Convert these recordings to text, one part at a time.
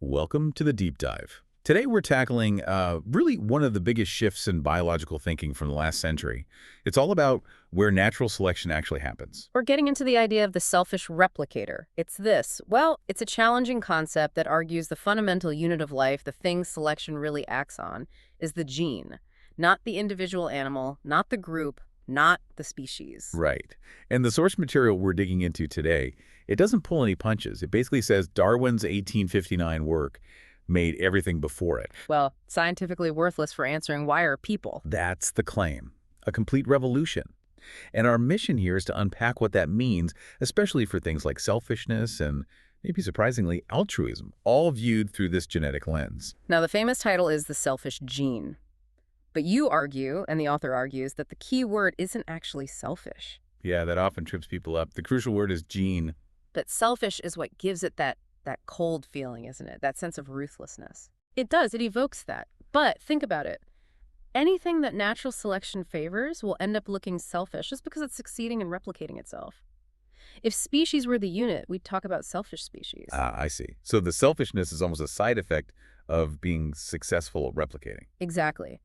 Welcome to the deep dive. Today we're tackling really one of the biggest shifts in biological thinking from the last century. It's all about where natural selection actually happens. We're getting into the idea of the selfish replicator. It's this. Well, it's a challenging concept that argues the fundamental unit of life, the thing selection really acts on, is the gene. Not the individual animal, not the group, not the species. Right. And the source material we're digging into today, it doesn't pull any punches. It basically says Darwin's 1859 work made everything before it. Well, scientifically worthless for answering why are people. That's the claim. A complete revolution. And our mission here is to unpack what that means, especially for things like selfishness and, maybe surprisingly, altruism, all viewed through this genetic lens. Now, the famous title is the selfish gene. But you argue, and the author argues, that the key word isn't actually selfish. Yeah, that often trips people up. The crucial word is gene. But selfish is what gives it that cold feeling, isn't it? That sense of ruthlessness. It does. It evokes that. But think about it. Anything that natural selection favors will end up looking selfish just because it's succeeding in replicating itself. If species were the unit, we'd talk about selfish species. Ah, I see. So the selfishness is almost a side effect of being successful at replicating. Exactly.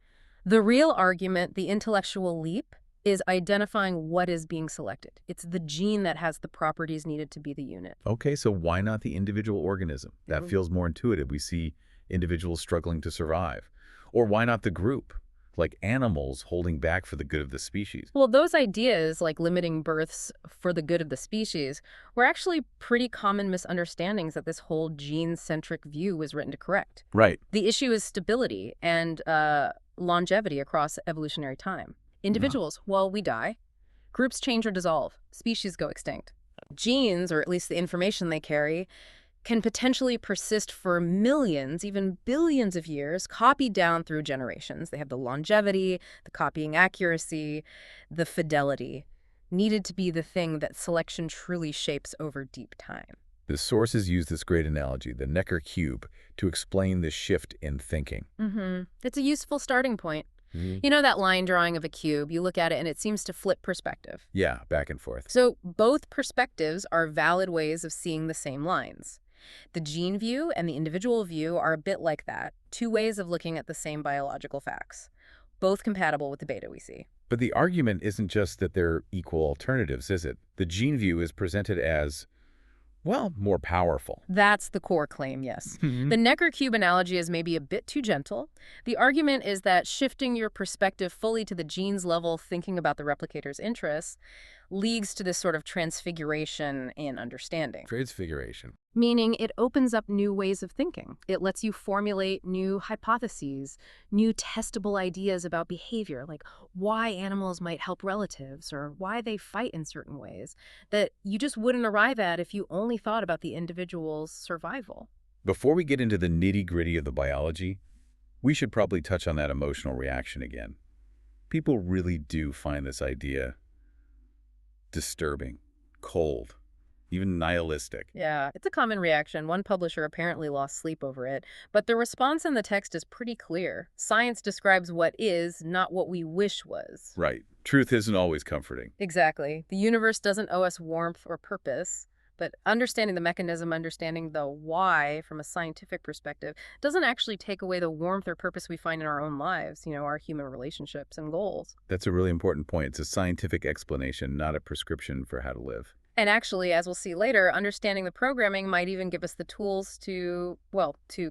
The real argument, the intellectual leap, is identifying what is being selected. It's the gene that has the properties needed to be the unit. Okay, so why not the individual organism? That feels more intuitive. We see individuals struggling to survive. Or why not the group? Like animals holding back for the good of the species. Well, those ideas, like limiting births for the good of the species, were actually pretty common misunderstandings that this whole gene-centric view was written to correct. Right. The issue is stability and longevity across evolutionary time. Individuals, well, we die. Groups change or dissolve. Species go extinct. Genes, or at least the information they carry, can potentially persist for millions, even billions of years, copied down through generations. They have the longevity, the copying accuracy, the fidelity, needed to be the thing that selection truly shapes over deep time. The sources use this great analogy, the Necker cube, to explain this shift in thinking. It's a useful starting point. You know that line drawing of a cube, you look at it and it seems to flip perspective. Yeah, back and forth. So both perspectives are valid ways of seeing the same lines. The gene view and the individual view are a bit like that, two ways of looking at the same biological facts, both compatible with the data we see. But the argument isn't just that they're equal alternatives, is it? The gene view is presented as, well, more powerful. That's the core claim, yes. The Necker cube analogy is maybe a bit too gentle. The argument is that shifting your perspective fully to the genes level, thinking about the replicator's interests, leads to this sort of transfiguration in understanding. Transfiguration. Meaning it opens up new ways of thinking. It lets you formulate new hypotheses, new testable ideas about behavior, like why animals might help relatives or why they fight in certain ways that you just wouldn't arrive at if you only thought about the individual's survival. Before we get into the nitty-gritty of the biology, we should probably touch on that emotional reaction again. People really do find this idea disturbing, cold, even nihilistic. Yeah, it's a common reaction. One publisher apparently lost sleep over it, but the response in the text is pretty clear. Science describes what is, not what we wish was. Right. Truth isn't always comforting. Exactly. The universe doesn't owe us warmth or purpose, but understanding the mechanism, understanding the why from a scientific perspective, doesn't actually take away the warmth or purpose we find in our own lives, our human relationships and goals. That's a really important point. It's a scientific explanation, not a prescription for how to live. And actually, as we'll see later, understanding the programming might even give us the tools to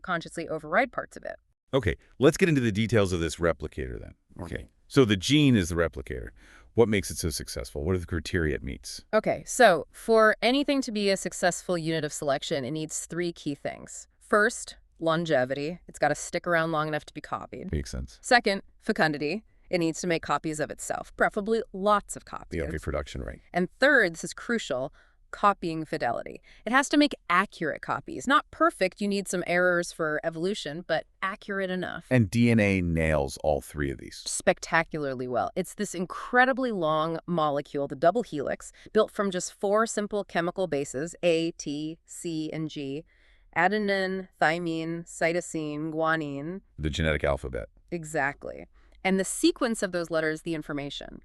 consciously override parts of it. Okay, let's get into the details of this replicator then. Okay, so the gene is the replicator. What makes it so successful? What are the criteria it meets? Okay, so for anything to be a successful unit of selection, it needs three key things. First, longevity. It's got to stick around long enough to be copied. Makes sense. Second, fecundity. It needs to make copies of itself, preferably lots of copies. The reproduction rate. And third, this is crucial, copying fidelity. It has to make accurate copies. Not perfect, you need some errors for evolution, but accurate enough. And DNA nails all three of these. Spectacularly well. It's this incredibly long molecule, the double helix, built from just four simple chemical bases, A, T, C, and G, adenine, thymine, cytosine, guanine. The genetic alphabet. Exactly. And the sequence of those letters, the information.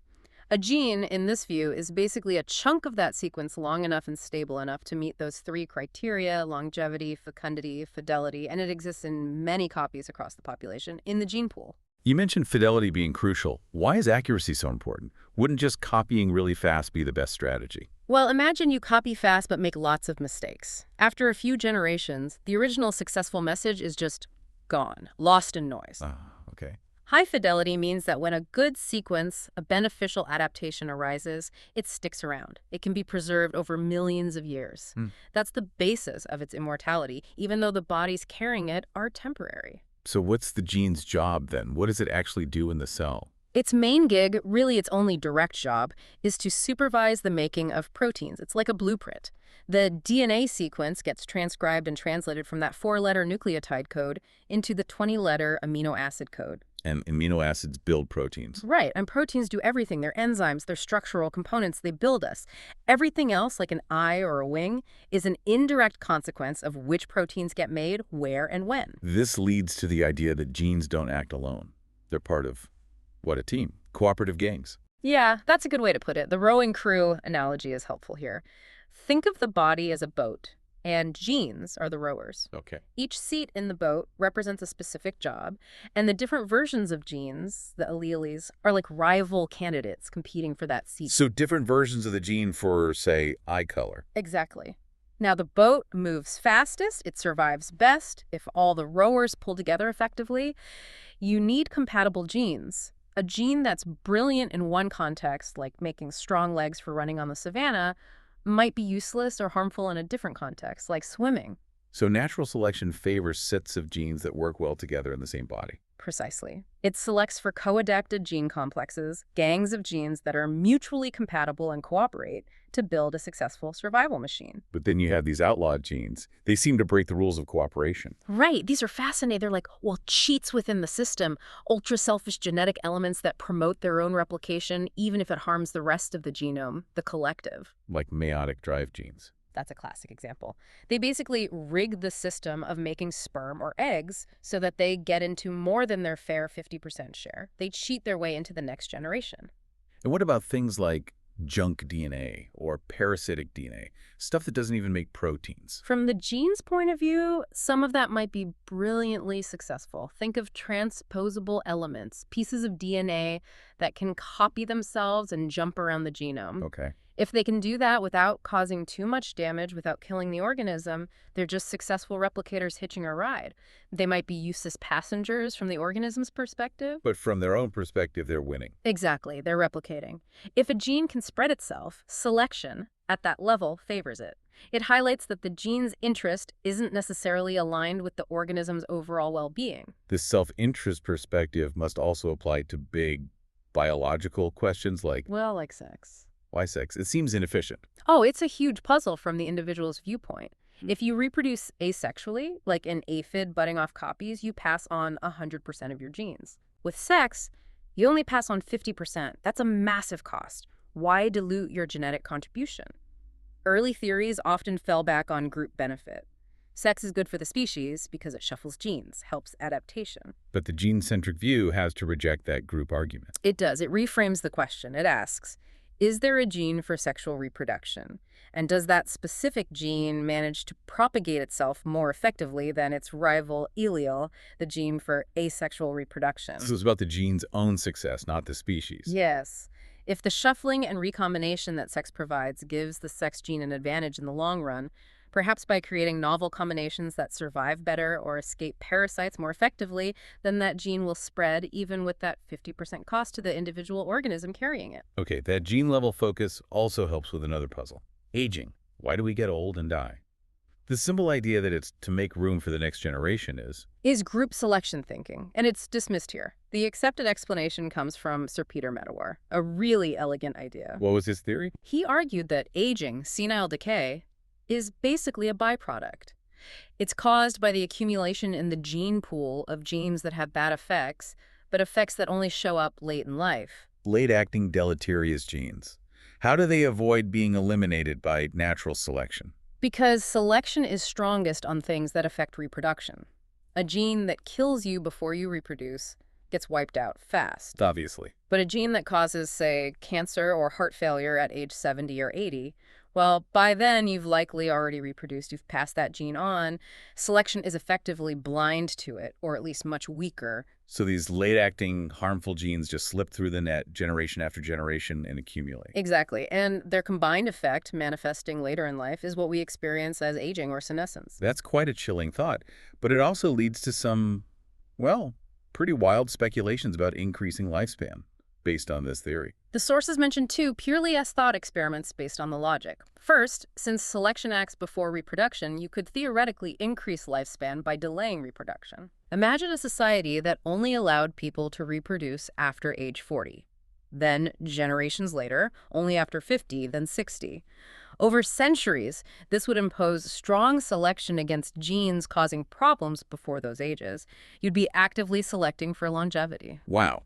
A gene, in this view, is basically a chunk of that sequence long enough and stable enough to meet those three criteria: longevity, fecundity, fidelity, and it exists in many copies across the population in the gene pool. You mentioned fidelity being crucial. Why is accuracy so important? Wouldn't just copying really fast be the best strategy? Well, imagine you copy fast but make lots of mistakes. After a few generations, the original successful message is just gone, lost in noise. Okay. High fidelity means that when a good sequence, a beneficial adaptation arises, it sticks around. It can be preserved over millions of years. That's the basis of its immortality, even though the bodies carrying it are temporary. So what's the gene's job then? What does it actually do in the cell? Its main gig, really its only direct job, is to supervise the making of proteins. It's like a blueprint. The DNA sequence gets transcribed and translated from that 4-letter nucleotide code into the 20-letter amino acid code. And amino acids build proteins. Right, and proteins do everything. They're enzymes, they're structural components, they build us. Everything else, like an eye or a wing, is an indirect consequence of which proteins get made, where, and when. This leads to the idea that genes don't act alone. They're part of, a team. Cooperative gangs. Yeah, that's a good way to put it. The rowing crew analogy is helpful here. Think of the body as a boat, and genes are the rowers. Okay. Each seat in the boat represents a specific job, and the different versions of genes, the alleles, are like rival candidates competing for that seat. So different versions of the gene for, say, eye color. Exactly. Now, the boat moves fastest, it survives best if all the rowers pull together effectively. You need compatible genes. A gene that's brilliant in one context, like making strong legs for running on the savannah, might be useless or harmful in a different context, like swimming. So natural selection favors sets of genes that work well together in the same body. Precisely. It selects for co-adapted gene complexes, gangs of genes that are mutually compatible and cooperate to build a successful survival machine. But then you have these outlawed genes. They seem to break the rules of cooperation. Right. These are fascinating. They're like, cheats within the system, ultra-selfish genetic elements that promote their own replication, even if it harms the rest of the genome, the collective. Like meiotic drive genes. That's a classic example. They basically rig the system of making sperm or eggs so that they get into more than their fair 50% share. They cheat their way into the next generation. And what about things like junk DNA or parasitic DNA, stuff that doesn't even make proteins? From the gene's point of view, some of that might be brilliantly successful. Think of transposable elements, pieces of DNA that can copy themselves and jump around the genome. Okay. If they can do that without causing too much damage, without killing the organism, they're just successful replicators hitching a ride. They might be useless passengers from the organism's perspective. But from their own perspective, they're winning. Exactly, they're replicating. If a gene can spread itself, selection at that level favors it. It highlights that the gene's interest isn't necessarily aligned with the organism's overall well-being. This self-interest perspective must also apply to big biological questions like, Well, like sex. why sex? It seems inefficient. Oh, it's a huge puzzle from the individual's viewpoint. If you reproduce asexually, like an aphid budding off copies, you pass on 100% of your genes. With sex, you only pass on 50%. That's a massive cost. Why dilute your genetic contribution? Early theories often fell back on group benefit. Sex is good for the species because it shuffles genes, helps adaptation. But the gene-centric view has to reject that group argument. It does. It reframes the question. It asks, is there a gene for sexual reproduction? And does that specific gene manage to propagate itself more effectively than its rival allele, the gene for asexual reproduction? So it's about the gene's own success, not the species. Yes. If the shuffling and recombination that sex provides gives the sex gene an advantage in the long run, perhaps by creating novel combinations that survive better or escape parasites more effectively, then that gene will spread even with that 50% cost to the individual organism carrying it. Okay, that gene-level focus also helps with another puzzle. Aging. Why do we get old and die? The simple idea that it's to make room for the next generation is group selection thinking, and it's dismissed here. The accepted explanation comes from Sir Peter Medawar, a really elegant idea. What was his theory? He argued that aging, senile decay, is basically a byproduct. It's caused by the accumulation in the gene pool of genes that have bad effects, but effects that only show up late in life. Late-acting deleterious genes. How do they avoid being eliminated by natural selection? Because selection is strongest on things that affect reproduction. A gene that kills you before you reproduce gets wiped out fast. Obviously. But a gene that causes, say, cancer or heart failure at age 70 or 80, well, by then you've likely already reproduced. You've passed that gene on. Selection is effectively blind to it, or at least much weaker. So these late-acting harmful genes just slip through the net generation after generation and accumulate. Exactly. And their combined effect, manifesting later in life, is what we experience as aging or senescence. That's quite a chilling thought, but it also leads to some, well, pretty wild speculations about increasing lifespan based on this theory. The sources mentioned two purely as thought experiments based on the logic. First, since selection acts before reproduction, you could theoretically increase lifespan by delaying reproduction. Imagine a society that only allowed people to reproduce after age 40. Then, generations later, only after 50, then 60. Over centuries, this would impose strong selection against genes causing problems before those ages. You'd be actively selecting for longevity. Wow.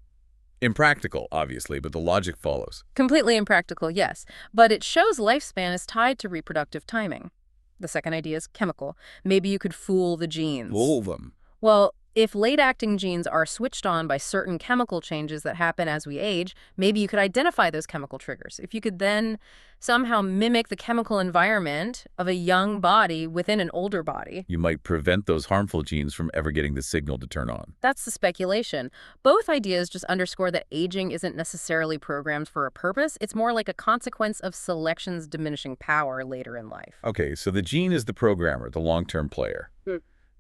Impractical, obviously, but the logic follows. Completely impractical, yes, but it shows lifespan is tied to reproductive timing. The second idea is chemical. Maybe you could fool the genes. Fool them. Well, if late-acting genes are switched on by certain chemical changes that happen as we age, maybe you could identify those chemical triggers. If you could then somehow mimic the chemical environment of a young body within an older body. You might prevent those harmful genes from ever getting the signal to turn on. That's the speculation. Both ideas just underscore that aging isn't necessarily programmed for a purpose. It's more like a consequence of selection's diminishing power later in life. Okay, so the gene is the programmer, the long-term player.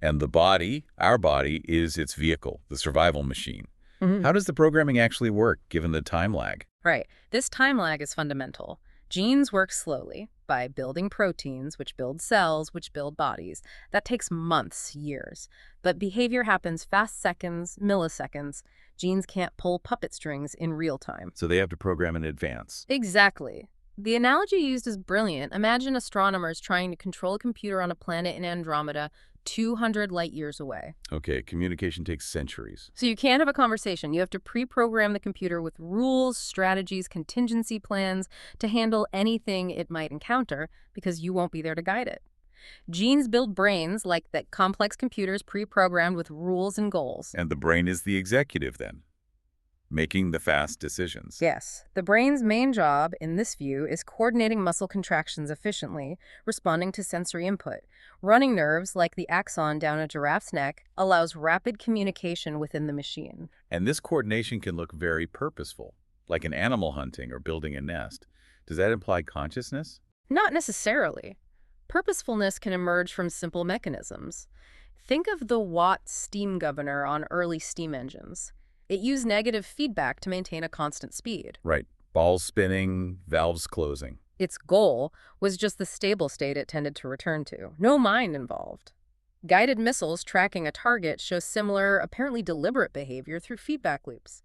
And the body, our body, is its vehicle, the survival machine. How does the programming actually work, given the time lag? Right. This time lag is fundamental. Genes work slowly by building proteins, which build cells, which build bodies. That takes months, years. But behavior happens fast seconds, milliseconds. Genes can't pull puppet strings in real time. So they have to program in advance. Exactly. The analogy used is brilliant. Imagine astronomers trying to control a computer on a planet in Andromeda 200 light years away. Okay, communication takes centuries. So you can't have a conversation. You have to pre-program the computer with rules, strategies, contingency plans to handle anything it might encounter because you won't be there to guide it. Genes build brains like that complex computers pre-programmed with rules and goals. And the brain is the executive then, making the fast decisions. Yes. The brain's main job, in this view, is coordinating muscle contractions efficiently, responding to sensory input. Running nerves, like the axon down a giraffe's neck, allows rapid communication within the machine. And this coordination can look very purposeful, like an animal hunting or building a nest. Does that imply consciousness? Not necessarily. Purposefulness can emerge from simple mechanisms. Think of the Watt steam governor on early steam engines. It used negative feedback to maintain a constant speed. Right. Balls spinning, valves closing. Its goal was just the stable state it tended to return to. No mind involved. Guided missiles tracking a target show similar, apparently deliberate behavior through feedback loops.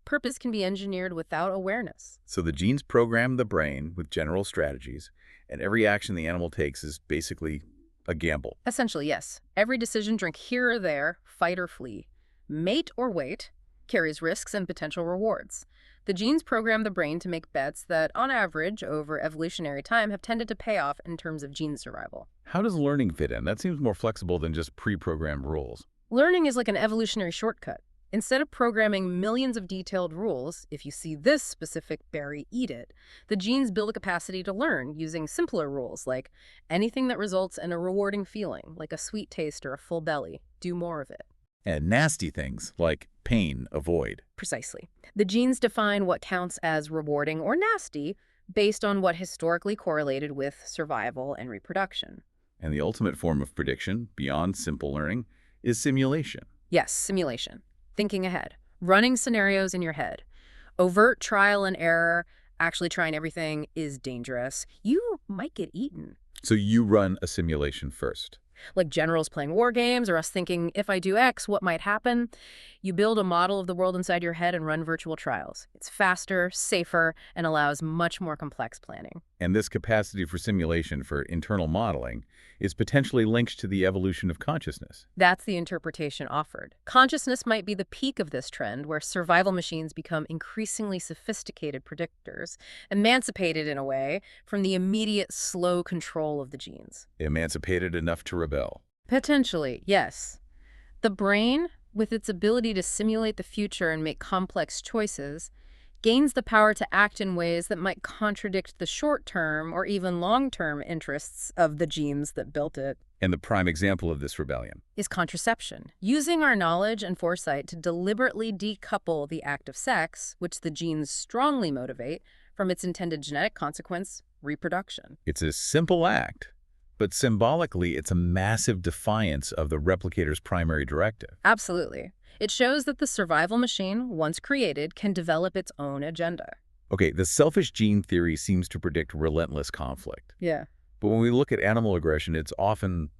Purpose can be engineered without awareness. So the genes program the brain with general strategies, and every action the animal takes is basically a gamble. Essentially, yes. Every decision, drink here or there, fight or flee, mate or wait, carries risks and potential rewards. The genes program the brain to make bets that, on average, over evolutionary time, have tended to pay off in terms of gene survival. How does learning fit in? That seems more flexible than just pre-programmed rules. Learning is like an evolutionary shortcut. Instead of programming millions of detailed rules, if you see this specific berry, eat it, the genes build a capacity to learn using simpler rules like anything that results in a rewarding feeling, like a sweet taste or a full belly, do more of it. And nasty things like pain, avoid. Precisely. The genes define what counts as rewarding or nasty based on what historically correlated with survival and reproduction. And the ultimate form of prediction, beyond simple learning, is simulation. Yes, simulation. Thinking ahead. Running scenarios in your head. Overt trial and error, actually trying everything is dangerous. You might get eaten. So you run a simulation first. Like generals playing war games or us thinking, if I do X, what might happen? You build a model of the world inside your head and run virtual trials. It's faster, safer, and allows much more complex planning. And this capacity for simulation for internal modeling is potentially linked to the evolution of consciousness. That's the interpretation offered. Consciousness might be the peak of this trend, where survival machines become increasingly sophisticated predictors, emancipated in a way from the immediate slow control of the genes. Emancipated enough to rebel. Potentially, yes. The brain, with its ability to simulate the future and make complex choices, gains the power to act in ways that might contradict the short-term or even long-term interests of the genes that built it. And the prime example of this rebellion Is contraception, using our knowledge and foresight to deliberately decouple the act of sex, which the genes strongly motivate, from its intended genetic consequence, reproduction. It's a simple act, but symbolically it's a massive defiance of the replicator's primary directive. Absolutely. It shows that the survival machine, once created, can develop its own agenda. Okay, the selfish gene theory seems to predict relentless conflict. Yeah. But when we look at animal aggression, it's often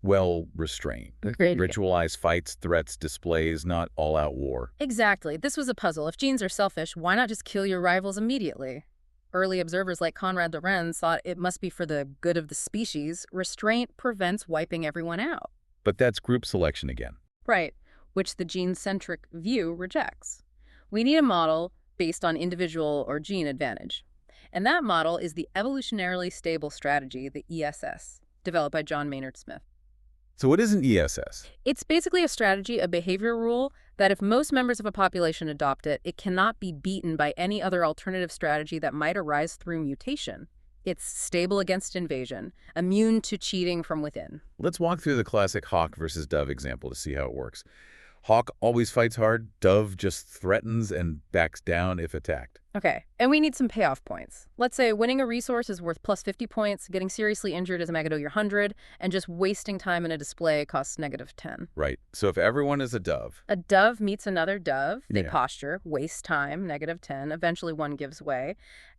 well restrained. Great. Ritualized fights, threats, displays, not all-out war. Exactly. This was a puzzle. If genes are selfish, why not just kill your rivals immediately? Early observers like Konrad Lorenz thought it must be for the good of the species. Restraint prevents wiping everyone out. But that's group selection again. Right, which the gene-centric view rejects. We need a model based on individual or gene advantage. And that model is the evolutionarily stable strategy, the ESS, developed by John Maynard Smith. So what is an ESS? It's basically a strategy, a behavior rule, that if most members of a population adopt it, it cannot be beaten by any other alternative strategy that might arise through mutation. It's stable against invasion, immune to cheating from within. Let's walk through the classic hawk versus dove example to see how it works. Hawk always fights hard, dove just threatens and backs down if attacked. Okay, and we need some payoff points. Let's say winning a resource is worth plus 50 points, getting seriously injured is -your 100, and just wasting time in a display costs -10. Right. So if everyone is a dove, A dove meets another dove, they Yeah. posture, waste time, -10, eventually one gives way.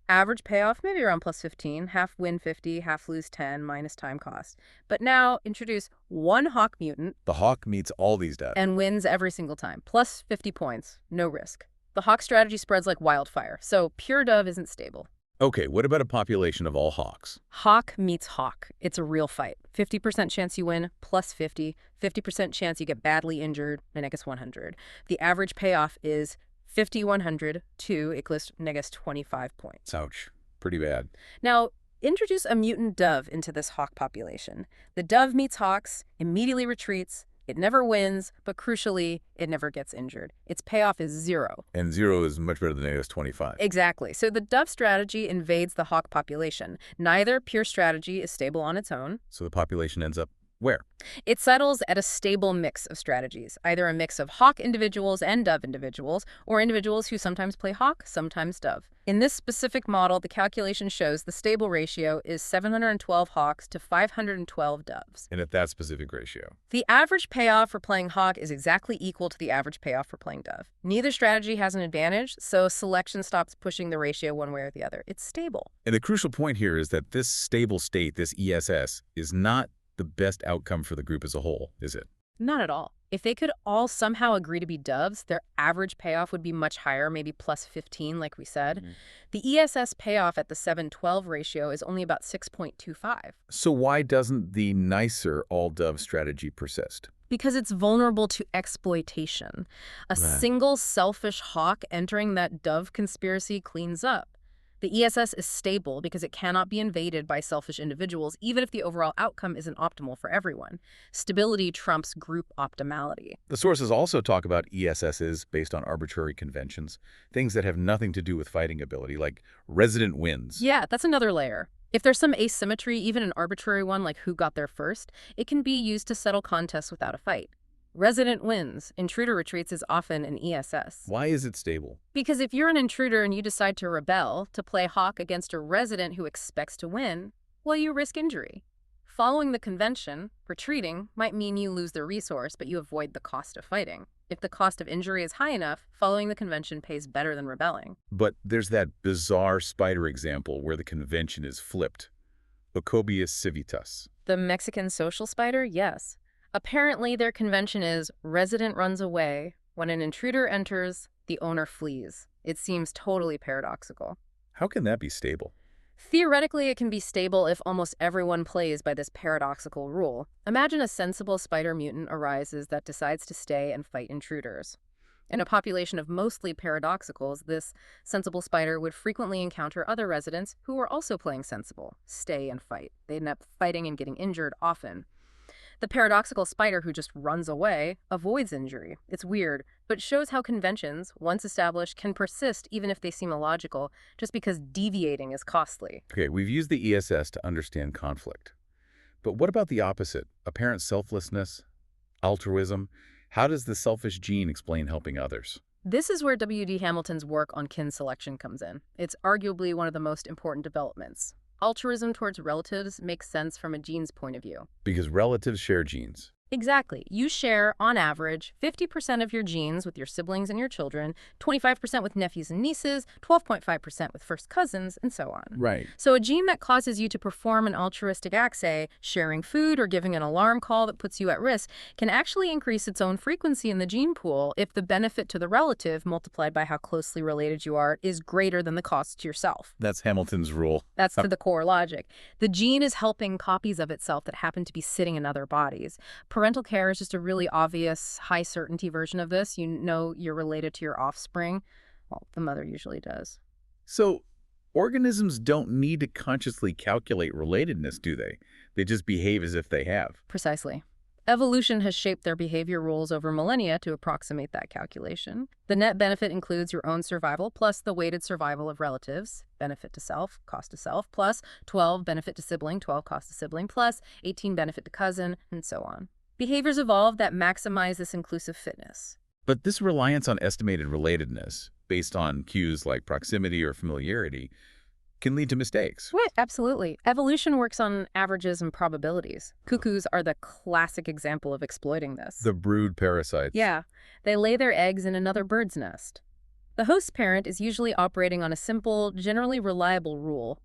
Average payoff, maybe around plus 15, half win 50, half lose 10, minus time cost. But now introduce one hawk mutant the hawk meets all these doves. and wins every single time, plus 50 points, no risk. The hawk strategy spreads like wildfire, so pure dove isn't stable. Okay, what about a population of all hawks? Hawk meets hawk. It's a real fight. 50% chance you win, plus 50. 50% chance you get badly injured, -100. The average payoff is 50, 100, 2 equals -25 points. Ouch. Pretty bad. Now, introduce a mutant dove into this hawk population. The dove meets hawks, immediately retreats. It never wins, but crucially, it never gets injured. Its payoff is 0. And 0 is much better than -25. Exactly. So the dove strategy invades the hawk population. Neither pure strategy is stable on its own. So the population ends up where? It settles at a stable mix of strategies, either a mix of hawk individuals and dove individuals, or individuals who sometimes play hawk, sometimes dove. In this specific model, the calculation shows the stable ratio is 712 hawks to 512 doves. And at that specific ratio. The average payoff for playing hawk is exactly equal to the average payoff for playing dove. Neither strategy has an advantage, so selection stops pushing the ratio one way or the other. It's stable. And the crucial point here is that this stable state, this ESS, is not the best outcome for the group as a whole, is it? Not at all. If they could all somehow agree to be doves, their average payoff would be much higher, maybe plus 15, like we said. The ESS payoff at the 7-12 ratio is only about 6.25. So why doesn't the nicer all-dove strategy persist? Because it's vulnerable to exploitation. A single selfish hawk entering that dove conspiracy cleans up. The ESS is stable because it cannot be invaded by selfish individuals, even if the overall outcome isn't optimal for everyone. Stability trumps group optimality. The sources also talk about ESSs based on arbitrary conventions, things that have nothing to do with fighting ability, like resident wins. Yeah, that's another layer. If there's some asymmetry, even an arbitrary one like who got there first, it can be used to settle contests without a fight. Resident wins. Intruder retreats is often an ESS. Why is it stable? Because if you're an intruder and you decide to rebel, to play hawk against a resident who expects to win, well, you risk injury. Following the convention, retreating might mean you lose the resource, but you avoid the cost of fighting. If the cost of injury is high enough, following the convention pays better than rebelling. But there's that bizarre spider example where the convention is flipped. Ocobius civitas. The Mexican social spider? Yes. Apparently, their convention is resident runs away. When an intruder enters, the owner flees. It seems totally paradoxical. How can that be stable? Theoretically, it can be stable if almost everyone plays by this paradoxical rule. Imagine a sensible spider mutant arises that decides to stay and fight intruders. In a population of mostly paradoxicals, this sensible spider would frequently encounter other residents who were also playing sensible, stay and fight. They'd end up fighting and getting injured often. The paradoxical spider who just runs away avoids injury. It's weird, but shows how conventions, once established, can persist even if they seem illogical, just because deviating is costly. Okay, we've used the ESS to understand conflict. But what about the opposite? Apparent selflessness, altruism? How does the selfish gene explain helping others? This is where W.D. Hamilton's work on kin selection comes in. It's arguably one of the most important developments. Altruism towards relatives makes sense from a gene's point of view. Because relatives share genes. Exactly. You share, on average, 50% of your genes with your siblings and your children, 25% with nephews and nieces, 12.5% with first cousins, and so on. Right. So a gene that causes you to perform an altruistic act, say, sharing food or giving an alarm call that puts you at risk, can actually increase its own frequency in the gene pool if the benefit to the relative, multiplied by how closely related you are, is greater than the cost to yourself. That's Hamilton's rule. That's to the core logic. The gene is helping copies of itself that happen to be sitting in other bodies. Parental care is just a really obvious, high-certainty version of this. You know you're related to your offspring. Well, the mother usually does. So, organisms don't need to consciously calculate relatedness, do they? They just behave as if they have. Precisely. Evolution has shaped their behavior rules over millennia to approximate that calculation. The net benefit includes your own survival plus the weighted survival of relatives, benefit to self, cost to self, plus 12 benefit to sibling, 12 cost to sibling, plus 18 benefit to cousin, and so on. Behaviors evolve that maximize this inclusive fitness. But this reliance on estimated relatedness, based on cues like proximity or familiarity, can lead to mistakes. Right, absolutely. Evolution works on averages and probabilities. Cuckoos are the classic example of exploiting this. The brood parasites. Yeah, they lay their eggs in another bird's nest. The host parent is usually operating on a simple, generally reliable rule.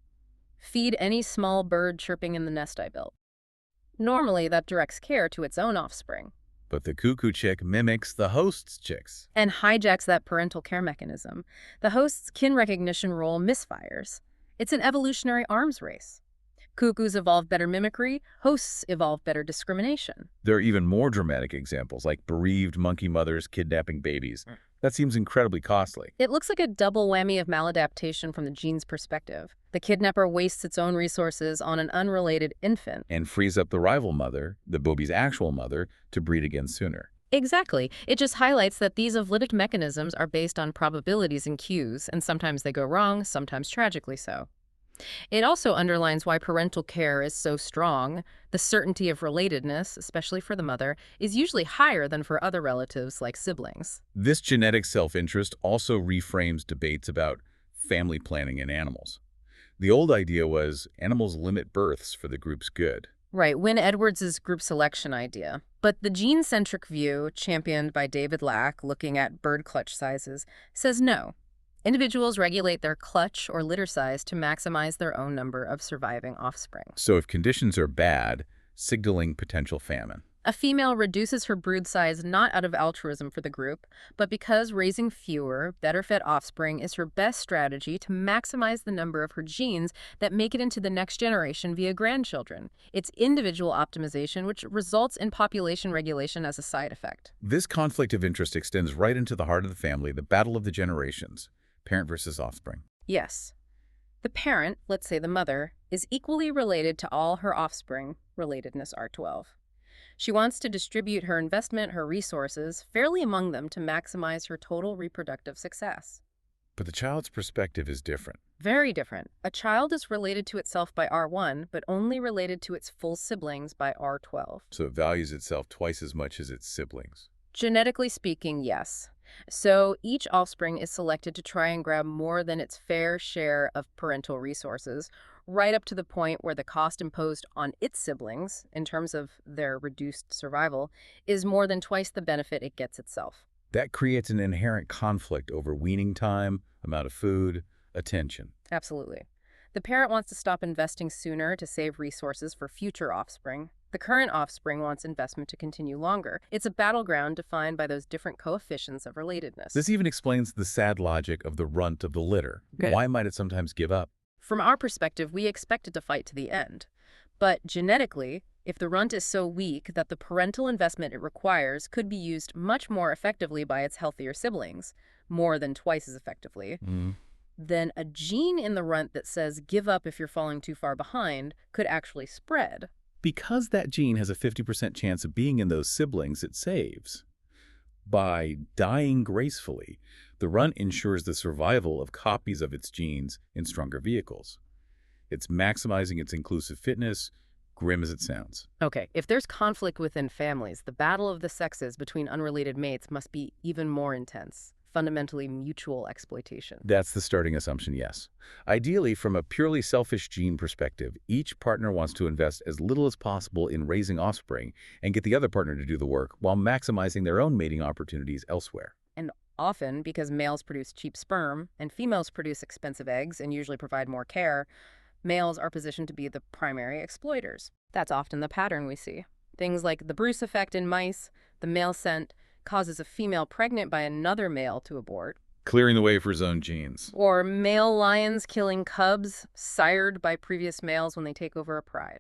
Feed any small bird chirping in the nest I built. Normally, that directs care to its own offspring. But the cuckoo chick mimics the host's chicks. And hijacks that parental care mechanism. The host's kin recognition role misfires. It's an evolutionary arms race. Cuckoos evolve better mimicry, hosts evolve better discrimination. There are even more dramatic examples, like bereaved monkey mothers kidnapping babies. That seems incredibly costly. It looks like a double whammy of maladaptation from the gene's perspective. The kidnapper wastes its own resources on an unrelated infant. And frees up the rival mother, the baby's actual mother, to breed again sooner. Exactly. It just highlights that these evolitic mechanisms are based on probabilities and cues, and sometimes they go wrong, sometimes tragically so. It also underlines why parental care is so strong. The certainty of relatedness, especially for the mother, is usually higher than for other relatives like siblings. This genetic self-interest also reframes debates about family planning in animals. The old idea was animals limit births for the group's good. Right, Wynne Edwards' group selection idea. But the gene-centric view, championed by David Lack, looking at bird clutch sizes, says no. Individuals regulate their clutch or litter size to maximize their own number of surviving offspring. So if conditions are bad, signaling potential famine. A female reduces her brood size not out of altruism for the group, but because raising fewer, better-fed offspring is her best strategy to maximize the number of her genes that make it into the next generation via grandchildren. It's individual optimization, which results in population regulation as a side effect. This conflict of interest extends right into the heart of the family, the battle of the generations, parent versus offspring. Yes. The parent, let's say the mother, is equally related to all her offspring, relatedness R12. She wants to distribute her investment, her resources, fairly among them to maximize her total reproductive success. But the child's perspective is different. Very different. A child is related to itself by R1, but only related to its full siblings by R12. So it values itself twice as much as its siblings. Genetically speaking, yes. So each offspring is selected to try and grab more than its fair share of parental resources, right up to the point where the cost imposed on its siblings, in terms of their reduced survival, is more than twice the benefit it gets itself. That creates an inherent conflict over weaning time, amount of food, attention. Absolutely. The parent wants to stop investing sooner to save resources for future offspring. The current offspring wants investment to continue longer. It's a battleground defined by those different coefficients of relatedness. This even explains the sad logic of the runt of the litter. Good. Why might it sometimes give up? From our perspective, we expect it to fight to the end. But genetically, if the runt is so weak that the parental investment it requires could be used much more effectively by its healthier siblings, more than twice as effectively, then a gene in the runt that says give up if you're falling too far behind could actually spread. Because that gene has a 50% chance of being in those siblings it saves. By dying gracefully, the runt ensures the survival of copies of its genes in stronger vehicles. It's maximizing its inclusive fitness, grim as it sounds. Okay, if there's conflict within families, the battle of the sexes between unrelated mates must be even more intense. Fundamentally mutual exploitation. That's the starting assumption, yes. Ideally, from a purely selfish gene perspective, each partner wants to invest as little as possible in raising offspring and get the other partner to do the work while maximizing their own mating opportunities elsewhere. And often, because males produce cheap sperm and females produce expensive eggs and usually provide more care, males are positioned to be the primary exploiters. That's often the pattern we see. Things like the Bruce effect in mice, the male scent, causes a female pregnant by another male to abort. Clearing the way for his own genes. Or male lions killing cubs sired by previous males when they take over a pride.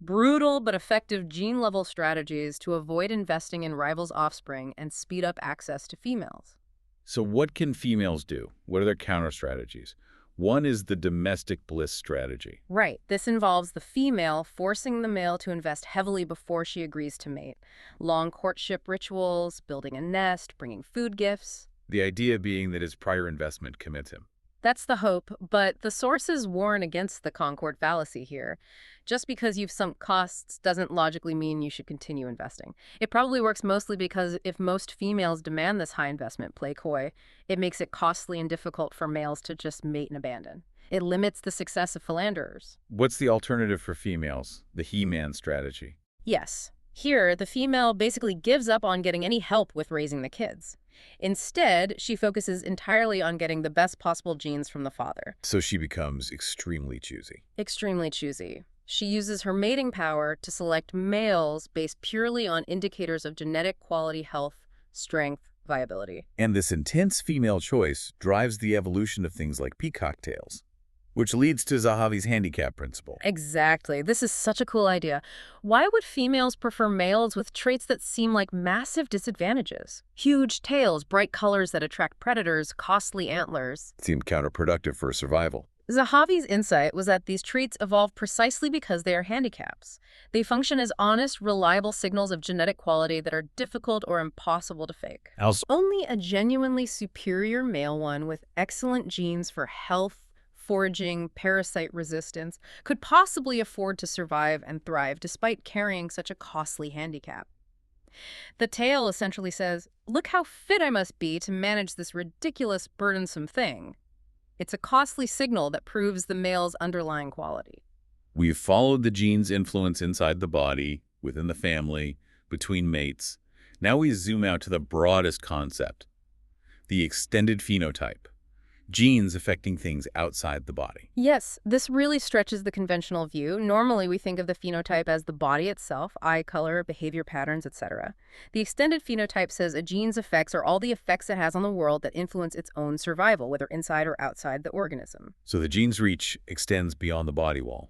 Brutal but effective gene-level strategies to avoid investing in rivals' offspring and speed up access to females. So what can females do? What are their counter strategies? One is the domestic bliss strategy. Right. This involves the female forcing the male to invest heavily before she agrees to mate. Long courtship rituals, building a nest, bringing food gifts. The idea being that his prior investment commits him. That's the hope, but the sources warn against the Concord fallacy here. Just because you've sunk costs doesn't logically mean you should continue investing. It probably works mostly because if most females demand this high investment, play coy, it makes it costly and difficult for males to just mate and abandon. It limits the success of philanderers. What's the alternative for females? The he-man strategy. Yes. Here, the female basically gives up on getting any help with raising the kids. Instead, she focuses entirely on getting the best possible genes from the father. So she becomes extremely choosy. Extremely choosy. She uses her mating power to select males based purely on indicators of genetic quality, health, strength, viability. And this intense female choice drives the evolution of things like peacock tails, which leads to Zahavi's handicap principle. Exactly. This is such a cool idea. Why would females prefer males with traits that seem like massive disadvantages? Huge tails, bright colors that attract predators, costly antlers. It seemed counterproductive for survival. Zahavi's insight was that these traits evolve precisely because they are handicaps. They function as honest, reliable signals of genetic quality that are difficult or impossible to fake. Only a genuinely superior male one with excellent genes for health, foraging, parasite resistance could possibly afford to survive and thrive despite carrying such a costly handicap. The tail essentially says, look how fit I must be to manage this ridiculous, burdensome thing. It's a costly signal that proves the male's underlying quality. We've followed the gene's influence inside the body, within the family, between mates. Now we zoom out to the broadest concept, the extended phenotype. Genes affecting things outside the body. Yes, this really stretches the conventional view. Normally, we think of the phenotype as the body itself, eye color, behavior patterns, etc. The extended phenotype says a gene's effects are all the effects it has on the world that influence its own survival, whether inside or outside the organism. So the gene's reach extends beyond the body wall,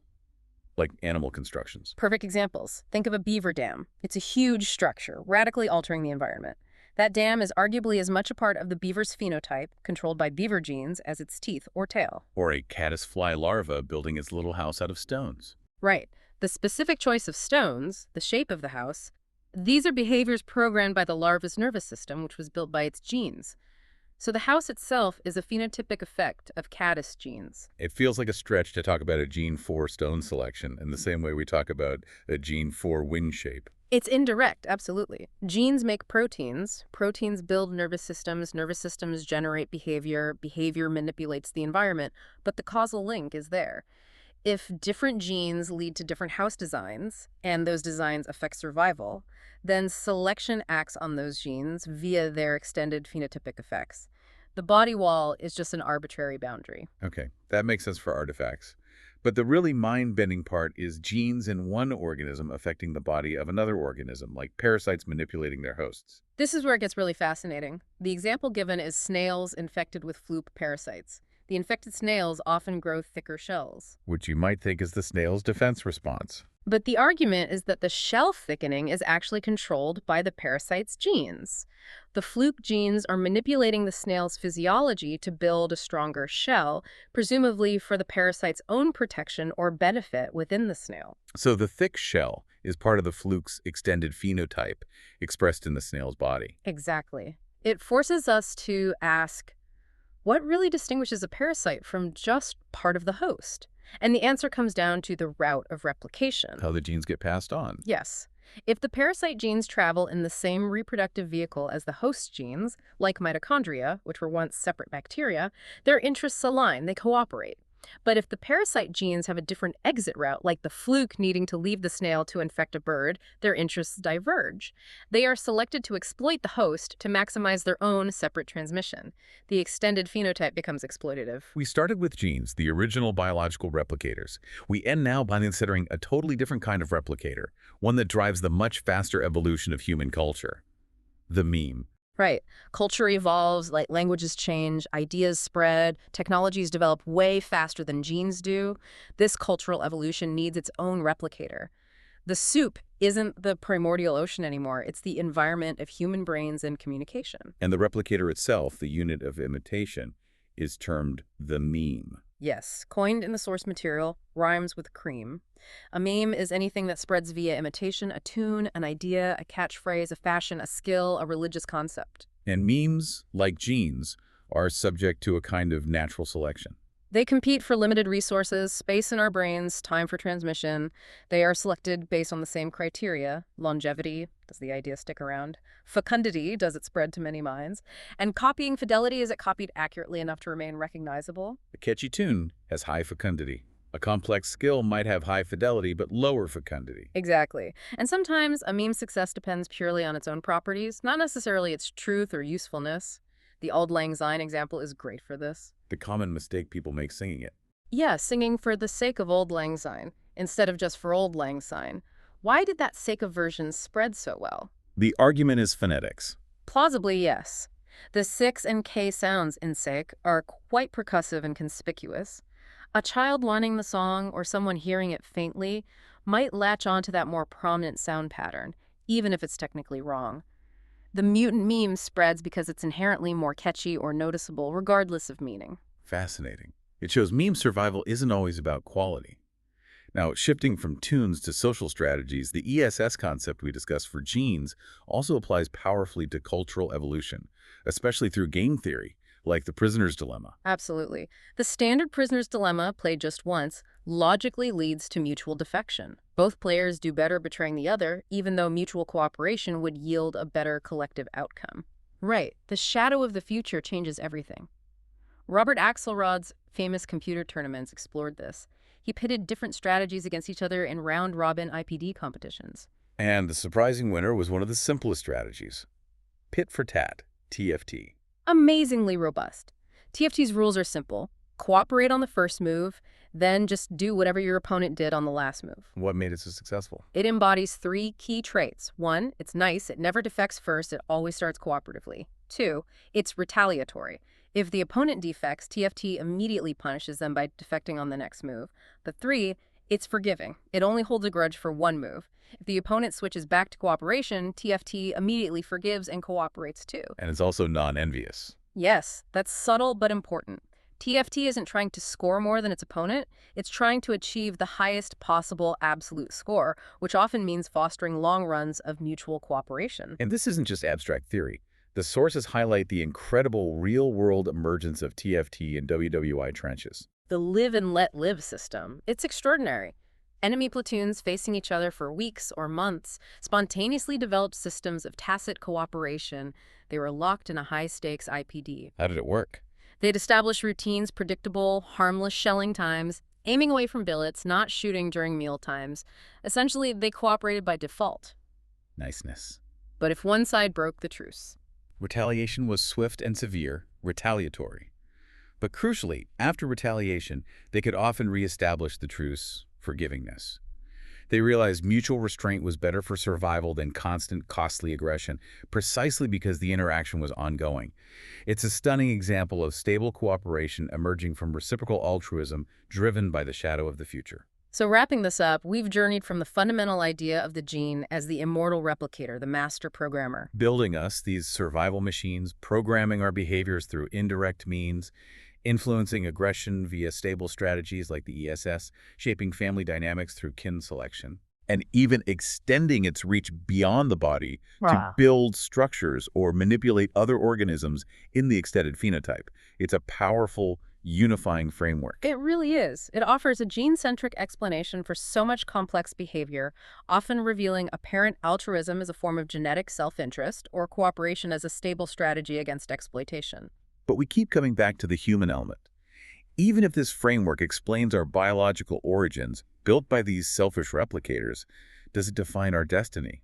like animal constructions. Perfect examples. Think of a beaver dam. It's a huge structure, radically altering the environment. That dam is arguably as much a part of the beaver's phenotype, controlled by beaver genes, as its teeth or tail. Or a caddisfly larva building its little house out of stones. Right. The specific choice of stones, the shape of the house, these are behaviors programmed by the larva's nervous system, which was built by its genes. So the house itself is a phenotypic effect of caddis genes. It feels like a stretch to talk about a gene for stone selection in the same way we talk about a gene for wind shape. It's indirect, absolutely. Genes make proteins. Proteins build nervous systems generate behavior. Behavior manipulates the environment. But the causal link is there. If different genes lead to different house designs, and those designs affect survival, then selection acts on those genes via their extended phenotypic effects. The body wall is just an arbitrary boundary. Okay, that makes sense for artifacts. But the really mind-bending part is genes in one organism affecting the body of another organism, like parasites manipulating their hosts. This is where it gets really fascinating. The example given is snails infected with fluke parasites. The infected snails often grow thicker shells. Which you might think is the snail's defense response. But the argument is that the shell thickening is actually controlled by the parasite's genes. The fluke genes are manipulating the snail's physiology to build a stronger shell, presumably for the parasite's own protection or benefit within the snail. So the thick shell is part of the fluke's extended phenotype expressed in the snail's body. Exactly. It forces us to ask, what really distinguishes a parasite from just part of the host? And the answer comes down to the route of replication. How the genes get passed on. Yes. If the parasite genes travel in the same reproductive vehicle as the host genes, like mitochondria, which were once separate bacteria, their interests align, they cooperate. But if the parasite genes have a different exit route, like the fluke needing to leave the snail to infect a bird, their interests diverge. They are selected to exploit the host to maximize their own separate transmission. The extended phenotype becomes exploitative. We started with genes, the original biological replicators. We end now by considering a totally different kind of replicator, one that drives the much faster evolution of human culture. The meme. Right. Culture evolves, like languages change, ideas spread, technologies develop way faster than genes do. This cultural evolution needs its own replicator. The soup isn't the primordial ocean anymore. It's the environment of human brains and communication. And the replicator itself, the unit of imitation, is termed the meme. Yes, coined in the source material, rhymes with cream. A meme is anything that spreads via imitation, a tune, an idea, a catchphrase, a fashion, a skill, a religious concept. And memes, like genes, are subject to a kind of natural selection. They compete for limited resources, space in our brains, time for transmission. They are selected based on the same criteria: longevity, does the idea stick around? Fecundity, does it spread to many minds? And copying fidelity, is it copied accurately enough to remain recognizable? A catchy tune has high fecundity. A complex skill might have high fidelity but lower fecundity. Exactly. And sometimes a meme's success depends purely on its own properties, not necessarily its truth or usefulness. The Auld Lang Syne example is great for this. The common mistake people make singing it. Yeah, singing for the sake of Auld Lang Syne, instead of just for Auld Lang Syne. Why did that sake of version spread so well? The argument is phonetics. Plausibly, yes. The 6 and K sounds in sake are quite percussive and conspicuous. A child learning the song or someone hearing it faintly might latch onto that more prominent sound pattern, even if it's technically wrong. The mutant meme spreads because it's inherently more catchy or noticeable, regardless of meaning. Fascinating. It shows meme survival isn't always about quality. Now, shifting from tunes to social strategies, the ESS concept we discussed for genes also applies powerfully to cultural evolution, especially through game theory, like the prisoner's dilemma. Absolutely. The standard prisoner's dilemma, played just once, logically leads to mutual defection. Both players do better betraying the other, even though mutual cooperation would yield a better collective outcome. Right. The shadow of the future changes everything. Robert Axelrod's famous computer tournaments explored this. He pitted different strategies against each other in round-robin IPD competitions. And the surprising winner was one of the simplest strategies. Pit for tat, TFT. Amazingly robust. TFT's rules are simple. Cooperate on the first move, then just do whatever your opponent did on the last move. What made it so successful? It embodies 3 key traits. 1, it's nice, it never defects first, it always starts cooperatively. 2, it's retaliatory. If the opponent defects, TFT immediately punishes them by defecting on the next move. But 3, it's forgiving. It only holds a grudge for 1 move. If the opponent switches back to cooperation, TFT immediately forgives and cooperates too. And it's also non-envious. Yes, that's subtle but important. TFT isn't trying to score more than its opponent, it's trying to achieve the highest possible absolute score, which often means fostering long runs of mutual cooperation. And this isn't just abstract theory. The sources highlight the incredible real-world emergence of TFT in WWI trenches. The live and let live system, it's extraordinary. Enemy platoons facing each other for weeks or months spontaneously developed systems of tacit cooperation. They were locked in a high-stakes IPD. How did it work? They'd establish routines, predictable, harmless shelling times, aiming away from billets, not shooting during meal times. Essentially, they cooperated by default. Niceness. But if one side broke the truce. Retaliation was swift and severe, retaliatory. But crucially, after retaliation, they could often reestablish the truce, forgivingness. They realized mutual restraint was better for survival than constant, costly aggression, precisely because the interaction was ongoing. It's a stunning example of stable cooperation emerging from reciprocal altruism driven by the shadow of the future. So wrapping this up, we've journeyed from the fundamental idea of the gene as the immortal replicator, the master programmer. Building us, these survival machines, programming our behaviors through indirect means, influencing aggression via stable strategies like the ESS, shaping family dynamics through kin selection, and even extending its reach beyond the body to Wow. build structures or manipulate other organisms in the extended phenotype. It's a powerful, unifying framework. It really is. It offers a gene-centric explanation for so much complex behavior, often revealing apparent altruism as a form of genetic self-interest or cooperation as a stable strategy against exploitation. But we keep coming back to the human element. Even if this framework explains our biological origins, built by these selfish replicators, does it define our destiny?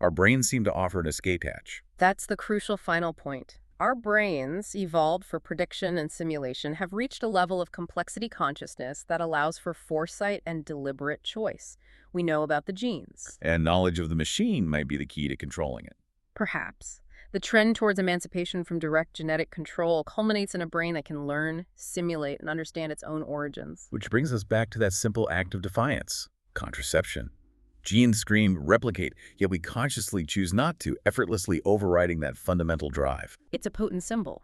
Our brains seem to offer an escape hatch. That's the crucial final point. Our brains, evolved for prediction and simulation, have reached a level of complexity consciousness that allows for foresight and deliberate choice. We know about the genes. And knowledge of the machine might be the key to controlling it. Perhaps. The trend towards emancipation from direct genetic control culminates in a brain that can learn, simulate, and understand its own origins. Which brings us back to that simple act of defiance: contraception. Genes scream, replicate, yet we consciously choose not to, effortlessly overriding that fundamental drive. It's a potent symbol.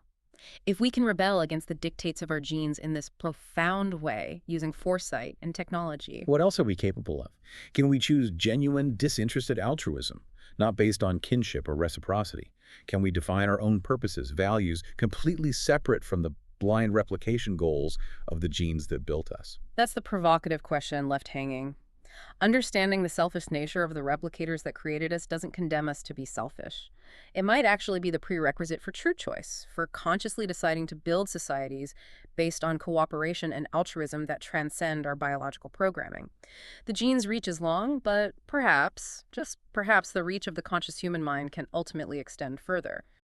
If we can rebel against the dictates of our genes in this profound way, using foresight and technology, What else are we capable of? Can we choose genuine, disinterested altruism, not based on kinship or reciprocity? Can we define our own purposes, values, completely separate from the blind replication goals of the genes that built us? that's the provocative question left hanging. Understanding the selfish nature of the replicators that created us doesn't condemn us to be selfish. It might actually be the prerequisite for true choice, for consciously deciding to build societies based on cooperation and altruism that transcend our biological programming. The gene's reach is long, but perhaps, just perhaps, the reach of the conscious human mind can ultimately extend further.